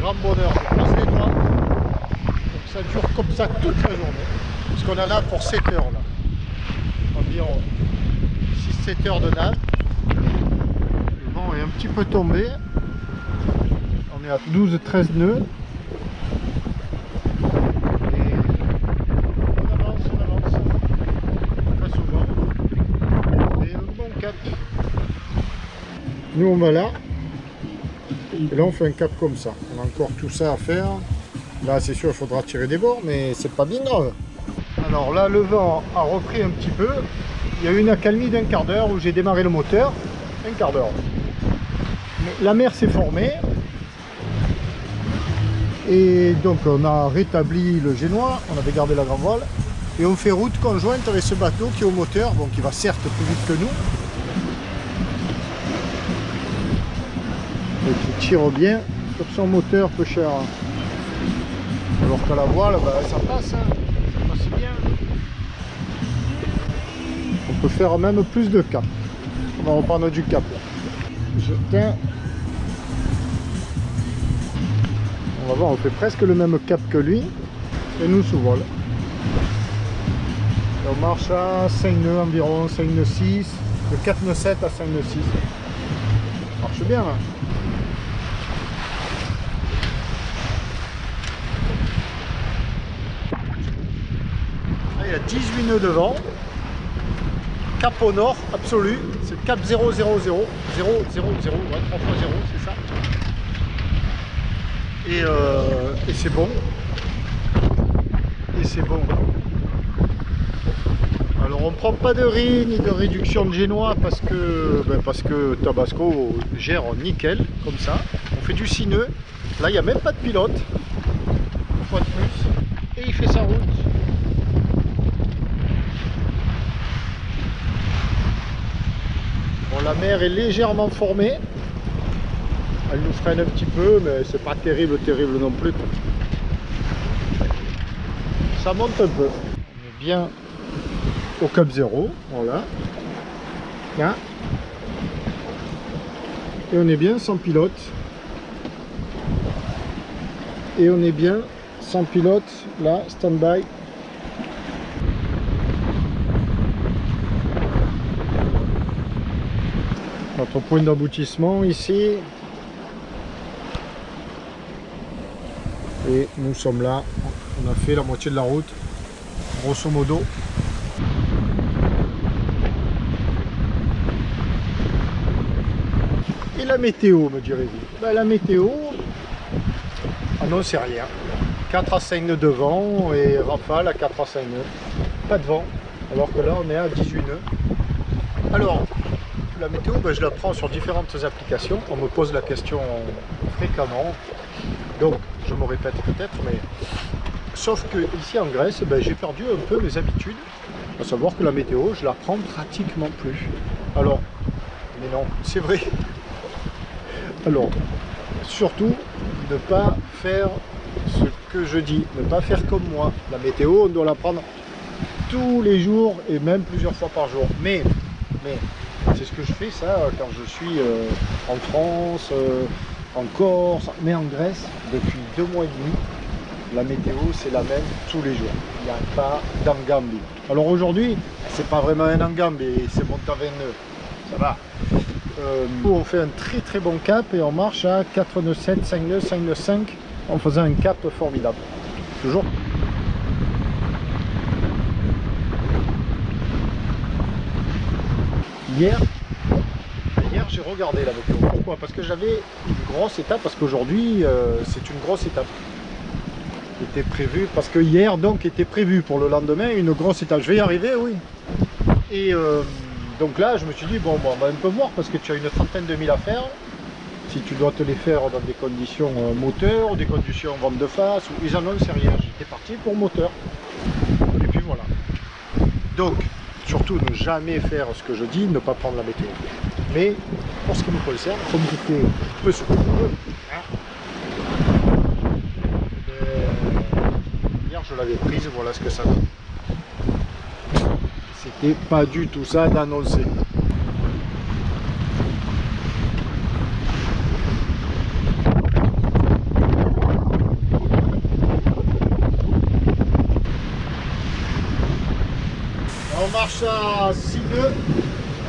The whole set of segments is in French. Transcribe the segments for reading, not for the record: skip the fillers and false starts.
grand bonheur, je croise les doigts. Donc ça dure comme ça toute la journée. Parce qu'on en a pour 7 heures là. Environ 6-7 heures de nage. Le vent est un petit peu tombé. On est à 12-13 nœuds. Et on avance. Face au vent. Et un bon cap. Nous on va là. Et là on fait un cap comme ça. On a encore tout ça à faire. Là c'est sûr il faudra tirer des bords, mais c'est pas bien grave. Alors là le vent a repris un petit peu. Il y a eu une accalmie d'un quart d'heure où j'ai démarré le moteur. Un quart d'heure. La mer s'est formée. Et donc on a rétabli le génois. On avait gardé la grande voile. Et on fait route conjointe avec ce bateau qui est au moteur. Bon, qui va certes plus vite que nous. Et qui tire bien sur son moteur peu cher. Alors qu'à la voile, bah, ça passe. Ça passe bien. On peut faire même plus de cap. On va reprendre du cap là. Je tiens. On va voir, on fait presque le même cap que lui. Et nous sous vol. Et on marche à 5 nœuds environ, 5 nœuds 6. De 4 nœuds 7 à 5 nœuds 6. Ça marche bien là. Il y a 18 nœuds de vent. Cap au nord absolu, c'est le cap 000, 000, 000, ouais, 3 fois 0, c'est ça. Et c'est bon. Et c'est bon. Alors on prend pas de riz ni de réduction de génois parce que Tabasco gère en nickel, comme ça. On fait du 6 nœuds. Là il n'y a même pas de pilote. Une fois de plus. Et il fait sa route. Bon, la mer est légèrement formée. Elle nous freine un petit peu, mais c'est pas terrible non plus. Ça monte un peu. On est bien au cap 0, voilà. Là. Et on est bien sans pilote. Et on est bien sans pilote, là, stand-by. Notre point d'aboutissement ici. Et nous sommes là, on a fait la moitié de la route, grosso modo. Et la météo, me direz-vous? Ben, la météo, ah non, c'est rien. 4 à 5 nœuds de vent et rafale à 4 à 5 nœuds. Pas de vent, alors que là on est à 18 nœuds. Alors, la météo, ben, je la prends sur différentes applications. On me pose la question fréquemment. Donc, je me répète peut-être, mais sauf que ici en Grèce, ben, j'ai perdu un peu mes habitudes. À savoir que la météo, je la prends pratiquement plus. Alors, mais non, c'est vrai. Alors, surtout, ne pas faire ce que je dis, ne pas faire comme moi. La météo, on doit la prendre tous les jours et même plusieurs fois par jour. Mais c'est ce que je fais ça quand je suis en France, en Corse, mais en Grèce, depuis 2 mois et demi, la météo c'est la même tous les jours. Il n'y a pas d'engambi. Alors aujourd'hui, c'est pas vraiment un engambi, c'est monté à 20 nœuds. Ça va. On fait un très bon cap et on marche à 4 nœuds 7, 5 nœuds, 5 nœuds 5 en faisant un cap formidable. Toujours. Hier j'ai regardé la météo. Pourquoi? Parce que j'avais une grosse étape, parce qu'aujourd'hui c'est une grosse étape qui était prévue, parce que hier donc était prévu pour le lendemain une grosse étape. Je vais y arriver, oui. Et donc là je me suis dit bon, on va un peu voir, parce que tu as une trentaine de milles à faire. Si tu dois te les faire dans des conditions moteur, des conditions vente de face, ou ils en ont rien. J'étais parti pour moteur. Et puis voilà. Donc surtout ne jamais faire ce que je dis, ne pas prendre la météo. Mais pour ce qui me concerne, comme j'étais peu ce que je veux, hier je l'avais prise, voilà ce que ça donne. C'était pas du tout ça d'annoncer. à 6 nœuds,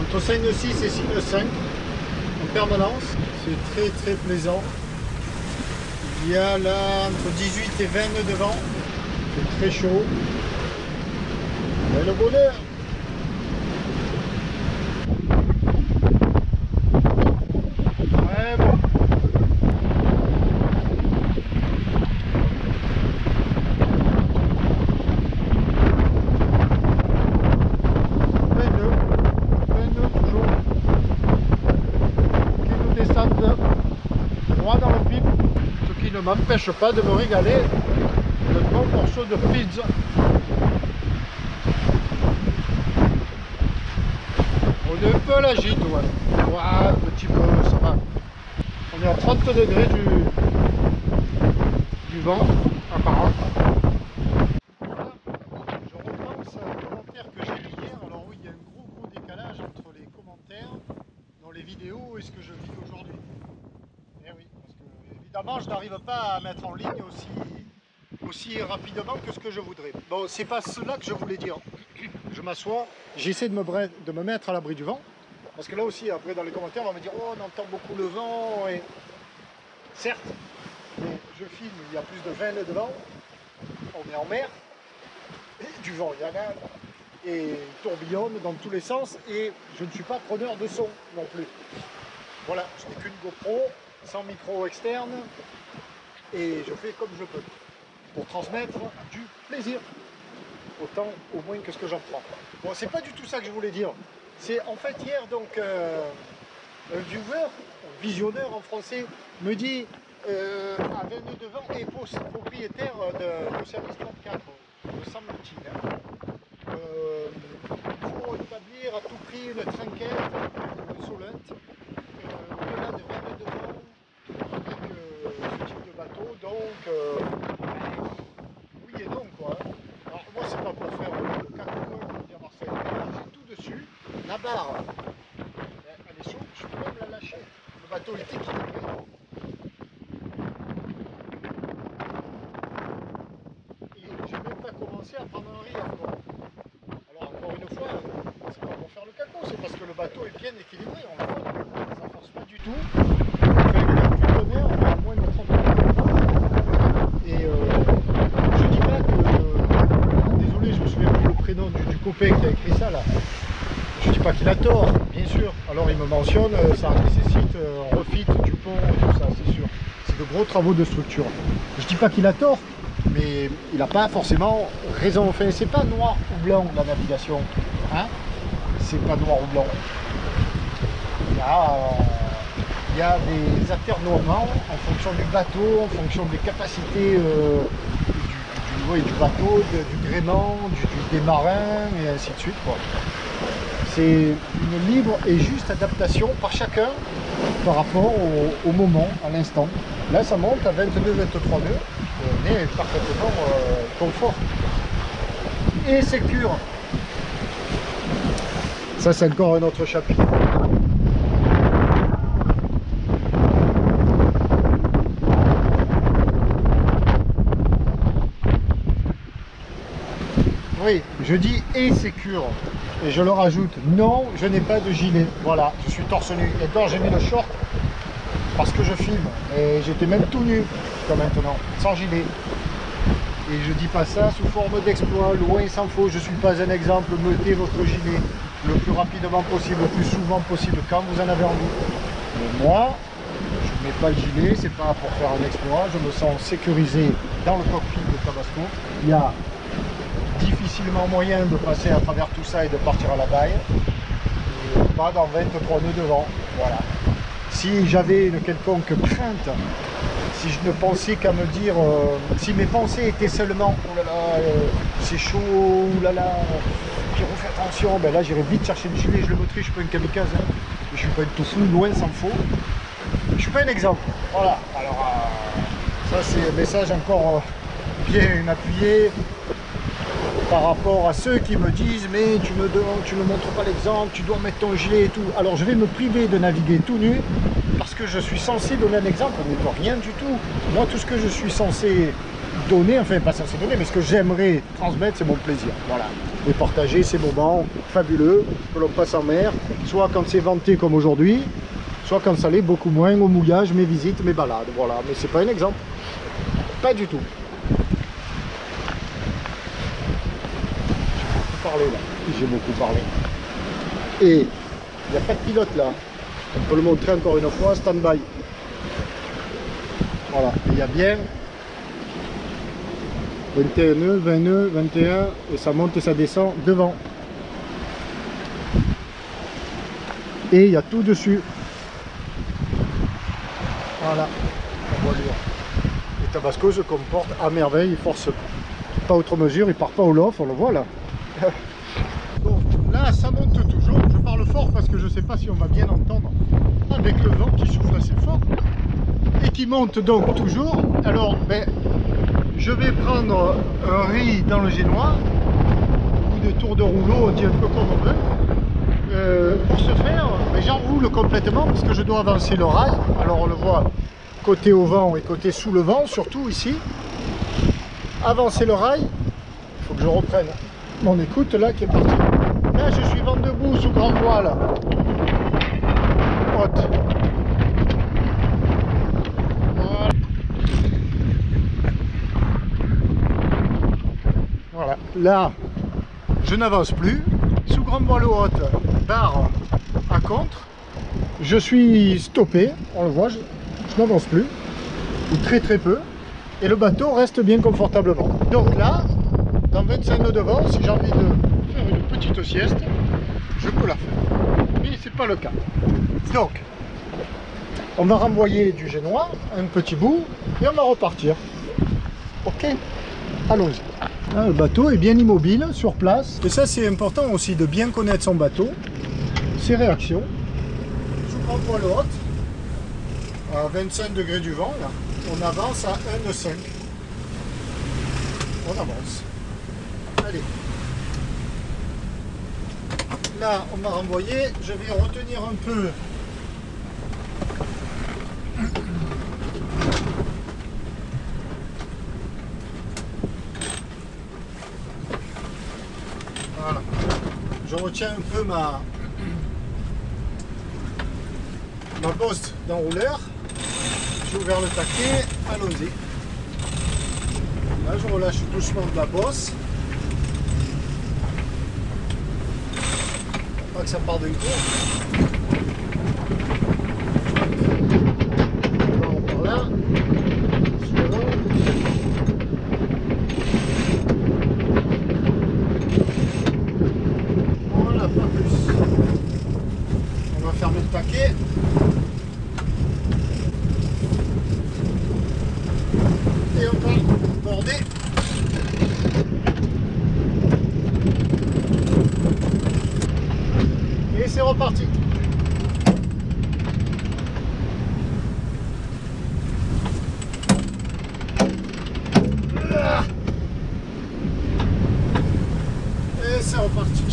entre 5 nœuds 6 et 6 nœuds 5 en permanence. C'est très plaisant. Il y a là entre 18 et 20 nœuds de vent. C'est très chaud. Et le bonheur. Ouais, bon. Droit dans le pipe, ce qui ne m'empêche pas de me régaler de bon morceau de pizza. On est un peu à la gîte, ouais. Ouais, un petit peu, ça va. On est à 30 degrés du vent apparent. Voilà. Je repense à un commentaire que j'ai lu hier. Alors oui, il y a un gros décalage entre les commentaires dans les vidéos et ce que je vis aujourd'hui. Eh oui, parce que évidemment je n'arrive pas à mettre en ligne aussi rapidement que ce que je voudrais. Bon, c'est pas cela que je voulais dire. Je m'assois, j'essaie de me mettre à l'abri du vent, parce que là aussi, après dans les commentaires, on va me dire oh, on entend beaucoup le vent, et certes, mais je filme, il y a plus de 20 nœuds de vent, on est en mer, et du vent il y en a, et il tourbillonne dans tous les sens, et je ne suis pas preneur de son non plus. Voilà, je n'ai qu'une GoPro, sans micro externe, et je fais comme je peux, pour transmettre du plaisir, autant au moins que ce que j'en prends. Bon, c'est pas du tout ça que je voulais dire. C'est en fait hier, donc, un viewer, un visionneur en français, me dit, à 20 nœuds de vent, et propriétaire de service 34, me semble-t-il. Il faut établir à tout prix une trinquette, une solente, au-delà de 20 nœuds de vent, avec ce type de bateau, donc oui et non, quoi. Alors moi c'est pas pour faire le caco, comme dit à Marseille, j'ai tout dessus, la barre, elle est chaude, je peux même la lâcher, le bateau est équilibré. Et j'ai même pas commencé à prendre un riz encore. Alors encore une fois, c'est pas pour faire le caco, c'est parce que le bateau est bien équilibré, on le voit, ça force pas du tout. Enfin, il y a plus de mer, on est à moins de 30 degrés. Et je dis pas que, désolé, je me souviens plus le prénom du copain qui a écrit ça là. Je dis pas qu'il a tort, bien sûr. Alors il me mentionne, ça nécessite un refit du pont et tout ça, c'est sûr. C'est de gros travaux de structure. Je dis pas qu'il a tort, mais il n'a pas forcément raison. Enfin, c'est pas noir ou blanc la navigation, hein. C'est pas noir ou blanc. Il y a des aternoiements en fonction du bateau, en fonction des capacités du bateau, du gréement, des marins et ainsi de suite, quoi. C'est une libre et juste adaptation par chacun par rapport au moment, à l'instant. Là, ça monte à 22-23 nœuds. On est parfaitement confort. Et sécure. Ça, c'est encore un autre chapitre. Oui, je dis et sécure. Et je le rajoute, non, je n'ai pas de gilet. Voilà, je suis torse nu. Et donc j'ai mis le short parce que je filme. Et j'étais même tout nu, comme maintenant, sans gilet. Et je dis pas ça sous forme d'exploit, loin s'en faut. Je suis pas un exemple. Mettez votre gilet le plus rapidement possible, le plus souvent possible, quand vous en avez envie. Mais moi, je ne mets pas le gilet, c'est pas pour faire un exploit. Je me sens sécurisé dans le cockpit de Tabasco. Il y a difficilement moyen de passer à travers tout ça et de partir à la baille, et pas dans 23 nœuds de vent. Voilà. Si j'avais une quelconque crainte, si je ne pensais qu'à me dire, si mes pensées étaient seulement oh là là, c'est chaud, oh là là, Pierrot fais attention, ben là j'irais vite chercher le gilet, je le mettrai, je suis pas une kamikaze, hein. Je suis pas une tout fou, loin s'en faut. Je suis pas un exemple. Voilà. Alors ça c'est un message encore bien appuyé par rapport à ceux qui me disent mais tu ne montres pas l'exemple, tu dois mettre ton gilet et tout. Alors je vais me priver de naviguer tout nu parce que je suis censé donner un exemple, mais pas rien du tout. Moi tout ce que je suis censé donner, enfin pas censé donner, mais ce que j'aimerais transmettre, c'est mon plaisir. Voilà. et partager ces moments fabuleux que l'on passe en mer, soit quand c'est venté comme aujourd'hui, soit quand ça l'est beaucoup moins, au mouillage, mes visites, mes balades, voilà. Mais c'est pas un exemple, pas du tout. J'ai beaucoup parlé. Et il n'y a pas de pilote là. On peut le montrer encore une fois, stand-by. Voilà, il y a bien 21 nœuds, 20 nœuds, 21, et ça monte et ça descend devant. Et il y a tout dessus. Voilà, la voilure. Et Tabasco se comporte à merveille, il force pas outre mesure, il part pas au loft, on le voit là. Bon, là ça monte toujours, je parle fort parce que je sais pas si on va bien entendre avec le vent qui souffle assez fort et qui monte donc toujours. Alors ben, je vais prendre un riz dans le génois ou des tours de rouleau, on dit un peu comme on veut. Pour ce faire, ben, j'enroule complètement parce que je dois avancer le rail. Alors on le voit côté au vent et côté sous le vent, surtout ici. Avancer le rail, il faut que je reprenne mon écoute là qui est parti. Là je suis vent debout sous grande voile haute. Voilà. Là je n'avance plus sous grande voile haute, barre à contre, je suis stoppé, on le voit, je n'avance plus ou très peu et le bateau reste bien confortablement. Donc là dans 25 nœuds de vent, si j'ai envie de faire une petite sieste, je peux la faire. Mais c'est pas le cas. Donc, on va renvoyer du génois, un petit bout, et on va repartir. Ok, allons-y. Le bateau est bien immobile, sur place. Et ça, c'est important aussi de bien connaître son bateau, ses réactions. Sous grande voile haute, à 25 degrés du vent, là, on avance à 1,5. On avance. Allez. Là, on m'a renvoyé. Je vais retenir un peu. Voilà. Je retiens un peu ma bosse d'enrouleur. J'ai ouvert le taquet. Allons-y. Là, je relâche doucement de la bosse. Pas que ça part d'un coup. Par là. Suivant. Voilà, pas plus. On va fermer le taquet. Et on va border. Et c'est reparti. Et c'est reparti.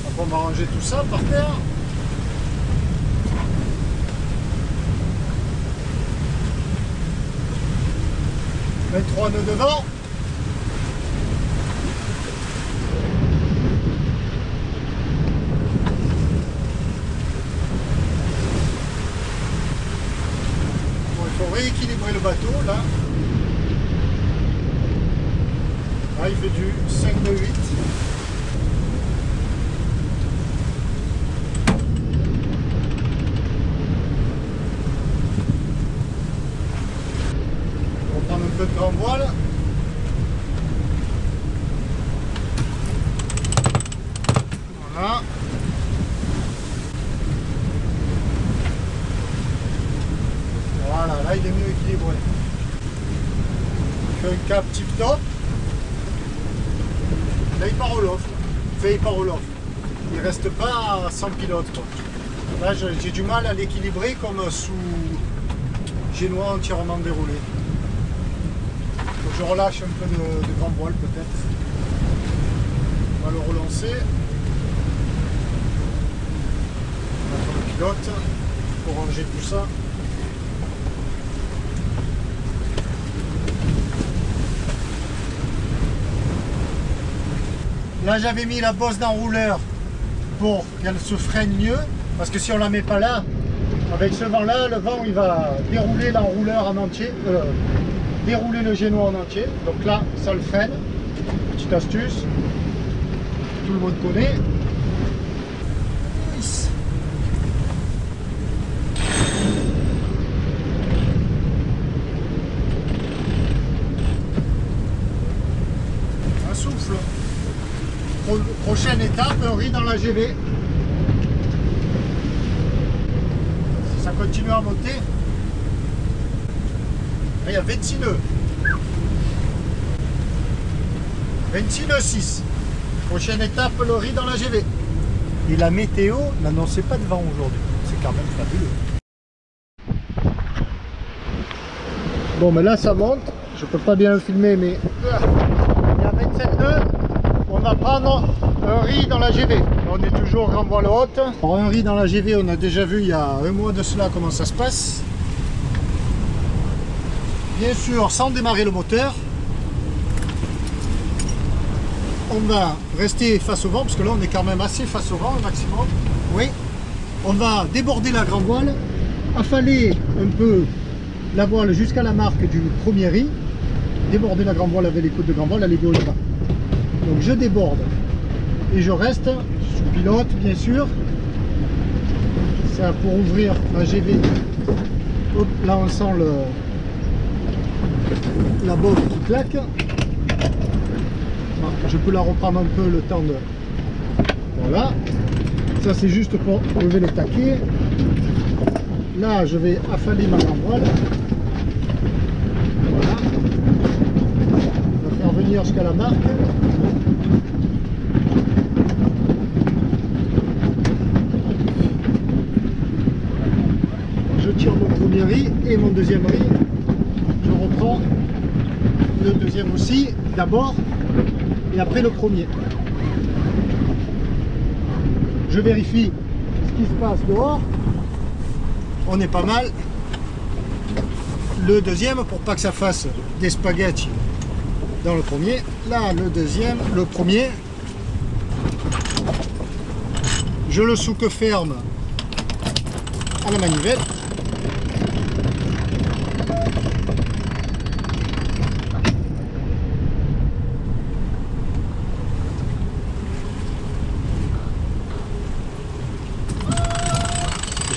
Donc on va ranger tout ça par terre. Mettre 3 nœuds devant. Il faut rééquilibrer le bateau là. Là il fait du 5 de 8. On va prendre un peu de grand voile. Voilà. Voilà, là il est mieux équilibré. Il fait un cap tip top. Là il part au loft. Il part au loft. Il reste pas à 100 pilotes quoi. Là j'ai du mal à l'équilibrer comme sous génois entièrement déroulé. Donc je relâche un peu de grand voile peut-être. On va le relancer. On va mettre le pilote pour ranger tout ça. Là j'avais mis la bosse d'enrouleur pour qu'elle se freine mieux, parce que si on la met pas là, avec ce vent là, le vent il va dérouler l'enrouleur en entier, dérouler le génois en entier, donc là ça le freine. Petite astuce, tout le monde connaît. Un souffle. Prochaine étape, un riz dans la GV. Si ça continue à monter, là, il y a 26 nœuds. 26 nœuds 6. Prochaine étape, le riz dans la GV. Et la météo n'annonçait pas de vent aujourd'hui. C'est quand même fabuleux. Bon, mais là ça monte. Je peux pas bien le filmer, mais il y a 27 nœuds. On va prendre un riz dans la GV. On est toujours grand voile haute. Alors un riz dans la GV, on a déjà vu il y a un mois de cela comment ça se passe. Bien sûr, sans démarrer le moteur. On va rester face au vent, parce que là on est quand même assez face au vent au maximum. Oui. On va déborder la grande voile, affaler un peu la voile jusqu'à la marque du premier riz, déborder la grande voile avec les coudes de grande voile, aller au bas. Donc je déborde et je reste sous pilote bien sûr. Ça pour ouvrir la GV. Hop, là on sent la botte qui claque. Je peux la reprendre un peu le temps de... Voilà. Ça c'est juste pour lever les taquets. Là je vais affaler ma grande voile. Voilà. On va faire venir jusqu'à la marque. Je tire mon premier riz et mon deuxième riz. Je reprends le deuxième aussi, d'abord. Et après le premier. Je vérifie ce qui se passe dehors. On est pas mal. Le deuxième pour pas que ça fasse des spaghettis dans le premier. Là le deuxième, le premier. Je le souque ferme à la manivelle.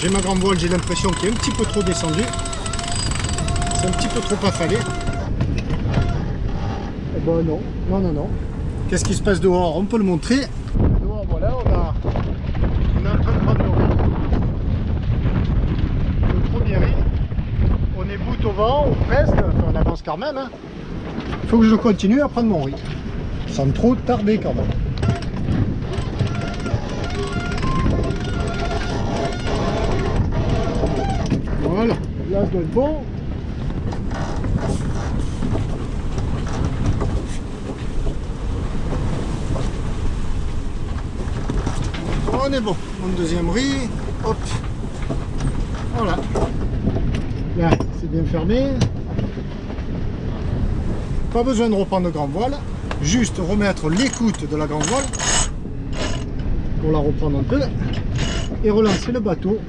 J'ai ma grande voile, j'ai l'impression qu'il est un petit peu trop descendu. C'est un petit peu trop affalé. Eh ben non, non, non, non. Qu'est-ce qui se passe dehors? On peut le montrer. Dehors, voilà, on est en train de prendre le riz. Le premier riz. On est bout au vent, ou presque. Enfin, on avance quand même. Hein. Il faut que je continue à prendre mon riz. Sans trop tarder quand même. Voilà, là ça doit être bon. On est bon. Mon deuxième riz. Hop. Voilà. Là, c'est bien fermé. Pas besoin de reprendre de grande voile. Juste remettre l'écoute de la grande voile. Pour la reprendre un peu. Et relancer le bateau.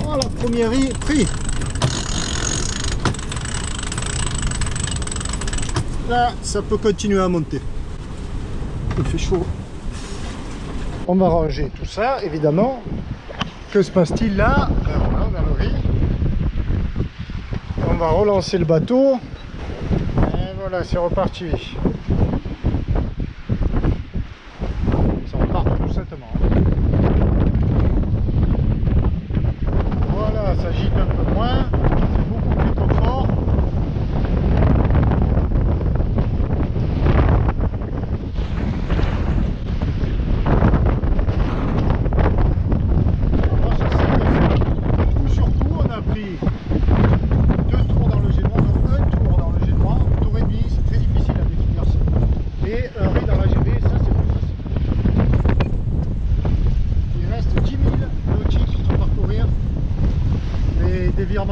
Voilà, premier riz pris. Là, ça peut continuer à monter. Il fait chaud. On va ranger tout ça, évidemment. Que se passe-t-il là? Ben voilà, on a le riz. On va relancer le bateau. Et voilà, c'est reparti. Ça repart tout simplement. Voilà, ça gîte un peu moins. C'est beaucoup plus confort.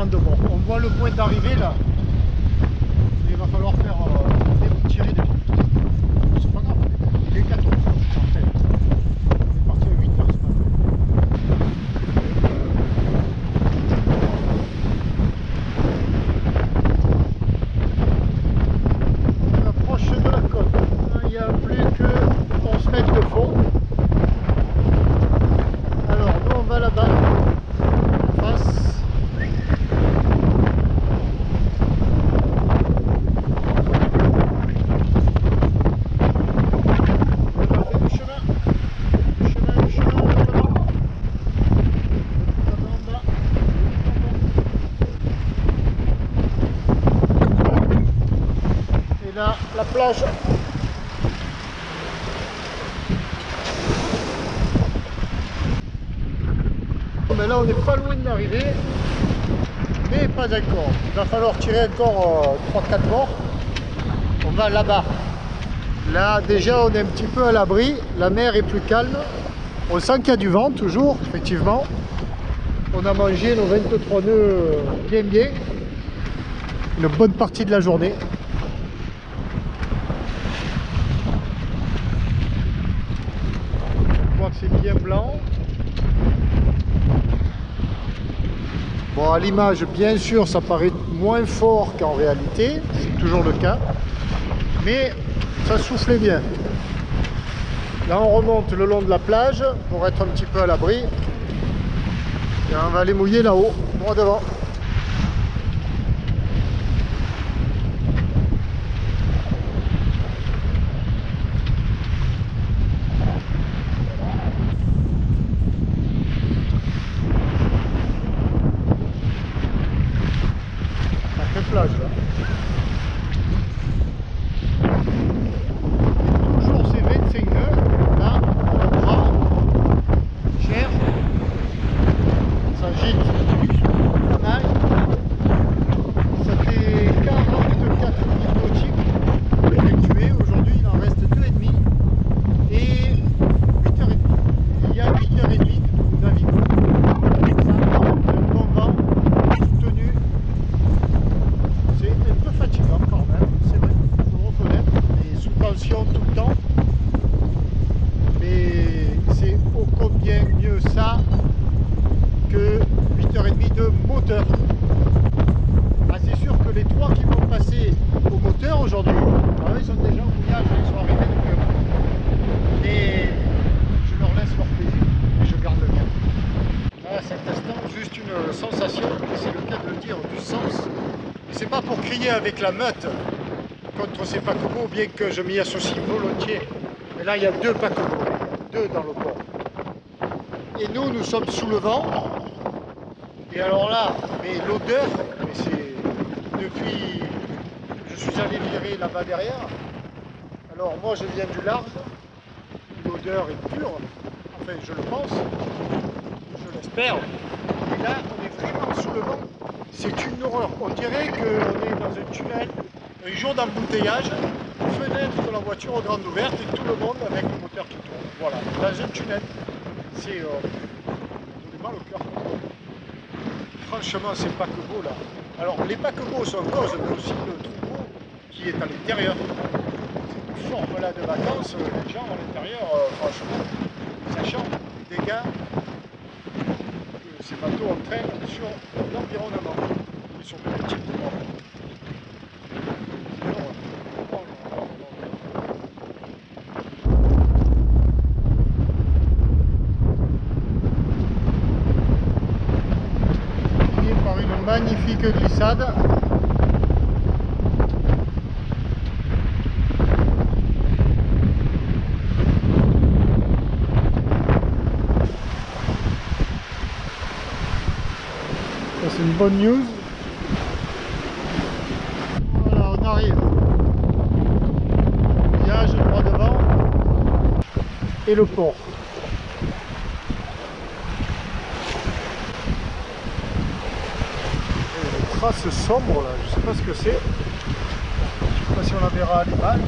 De bord. On voit le point d'arrivée là. Il va falloir faire tirer des coups. C'est pas grave. Il est 4 heures en fait. On est parti à 8 heures ce matin. On approche de la côte. Il n'y a plus que 11 mètres de fond. Alors nous on va là-bas, en face. Là, la plage. Mais là on n'est pas loin d'arriver, mais pas encore. Il va falloir tirer encore 3-4 bords. On va là-bas. Là déjà on est un petit peu à l'abri, la mer est plus calme. On sent qu'il y a du vent toujours, effectivement. On a mangé nos 23 nœuds bien, une bonne partie de la journée. C'est bien blanc. Bon, à l'image, bien sûr, ça paraît moins fort qu'en réalité, c'est toujours le cas, mais ça soufflait bien. Là, on remonte le long de la plage pour être un petit peu à l'abri. Et on va aller mouiller là-haut, droit devant. Plage, là. Toujours ces 25 nœuds, là, on prend cher, ça gîte pas mal, ça fait 44 minutes nautiques effectuées, aujourd'hui il en reste 2,5 et 8h30. Il y a 8h30 nous naviguons. Ça prend un bon vent soutenu. C'est un peu fatigant quand même, c'est vrai, il faut reconnaître, et sous tension tout le temps, mais c'est ô combien mieux ça que 8h30 de moteur. Ah, c'est sûr que les 3 qui vont passer au moteur aujourd'hui, ils sont déjà au mouillage, ils sont arrivés depuis un moment. Et je leur laisse leur plaisir et je garde le mien. Là, à cet instant, juste une sensation, c'est le cas de le dire, du sens. C'est pas pour crier avec la meute contre ces paquebots, bien que je m'y associe volontiers. Mais là, il y a 2 paquebots, 2 dans le port. Et nous sommes sous le vent. Et alors là, mais l'odeur, c'est depuis que je suis allé virer là-bas derrière. Alors moi, je viens du large. L'odeur est pure. Enfin, je le pense. Je l'espère. Et là, on est vraiment sous le vent. C'est une horreur. On dirait qu'on est dans un tunnel, un jour d'embouteillage, fenêtre de la voiture grande ouverte et tout le monde avec le moteur qui tourne. Voilà, dans un tunnel. C'est mal au cœur. Franchement, ces paquebots là. Alors, les paquebots sont cause, mais aussi le troupeau qui est à l'intérieur. Cette forme là de vacances, les gens à l'intérieur, franchement, sachant les dégâts que ces bateaux entraînent sur l'environnement et sur le type de mort. Par une magnifique glissade. Ça c'est une bonne news. Voilà, on arrive. Village droit devant et le port. Trace sombre là, je sais pas ce que c'est. Je sais pas si on la verra à l'image.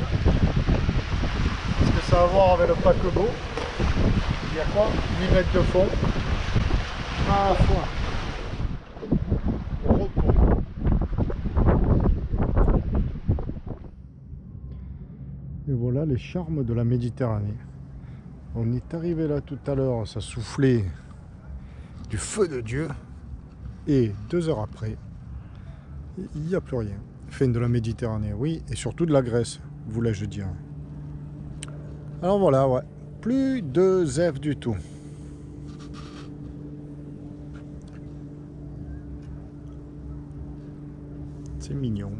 Est-ce que ça a à voir avec le paquebot? Il y a quoi? 8 mètres de fond. Ah, foi. Et voilà les charmes de la Méditerranée. On est arrivé là tout à l'heure, ça soufflait du feu de Dieu. Et 2 heures après, il n'y a plus rien. Fin de la Méditerranée, oui, et surtout de la Grèce, voulais-je dire. Alors voilà, ouais, plus de zèbre du tout. C'est mignon.